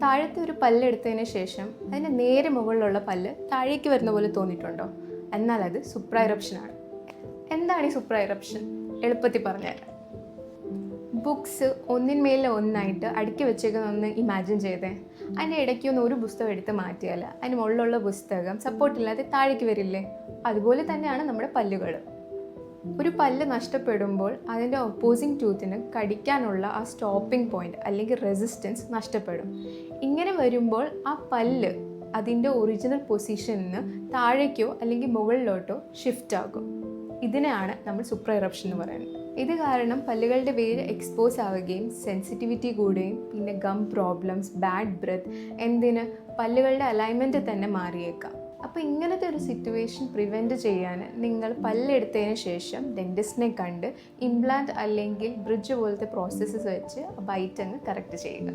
താഴത്തെ ഒരു പല്ലെടുത്തതിന് ശേഷം അതിന് നേരെ മുകളിലുള്ള പല്ല് താഴേക്ക് വരുന്ന പോലെ തോന്നിയിട്ടുണ്ടോ? എന്നാൽ അത് സുപ്രാ ഇറപ്ഷനാണ്. എന്താണ് ഈ സുപ്രാ ഇറപ്ഷൻ? എളുപ്പത്തിൽ പറഞ്ഞുതരാം. ബുക്സ് ഒന്നിന്മേലെ ഒന്നായിട്ട് അടുക്കി വെച്ചേക്കുന്നൊന്ന് ഇമാജിൻ ചെയ്തേ. അതിൻ്റെ ഇടയ്ക്കൊന്ന് ഒരു പുസ്തകം എടുത്ത് മാറ്റിയാൽ അതിന് മുകളിലുള്ള പുസ്തകം സപ്പോർട്ടില്ലാതെ താഴേക്ക് വരില്ലേ? അതുപോലെ തന്നെയാണ് നമ്മുടെ പല്ലുകൾ. ഒരു പല്ല് നഷ്ടപ്പെടുമ്പോൾ അതിൻ്റെ ഒപ്പോസിങ് ടൂത്തിന് കടിക്കാനുള്ള ആ സ്റ്റോപ്പിംഗ് പോയിൻ്റ് അല്ലെങ്കിൽ റെസിസ്റ്റൻസ് നഷ്ടപ്പെടും. ഇങ്ങനെ വരുമ്പോൾ ആ പല്ല് അതിൻ്റെ ഒറിജിനൽ പൊസിഷനിൽ നിന്ന് താഴേക്കോ അല്ലെങ്കിൽ മുകളിലോട്ടോ ഷിഫ്റ്റ് ആകും. ഇതിനെയാണ് നമ്മൾ സുപ്രാ ഇറപ്ഷൻ എന്ന് പറയുന്നത്. ഇത് കാരണം പല്ലുകളുടെ വേര് എക്സ്പോസ് ആവുകയും സെൻസിറ്റിവിറ്റി കൂടുകയും പിന്നെ ഗം പ്രോബ്ലംസ്, ബാഡ് ബ്രെത്ത്, എന്തിന് പല്ലുകളുടെ അലൈൻമെൻറ്റ് തന്നെ മാറിയേക്കാം. അപ്പോൾ ഇങ്ങനത്തെ ഒരു സിറ്റുവേഷൻ പ്രിവെൻറ്റ് ചെയ്യാൻ നിങ്ങൾ പല്ലെടുത്തതിന് ശേഷം ഡെൻറ്റിസ്റ്റിനെ കണ്ട് ഇംപ്ലാന്റ് അല്ലെങ്കിൽ ബ്രിഡ്ജ് പോലത്തെ പ്രോസസ്സസ് വെച്ച് ബൈറ്റ് അങ്ങ് കറക്റ്റ് ചെയ്യുക.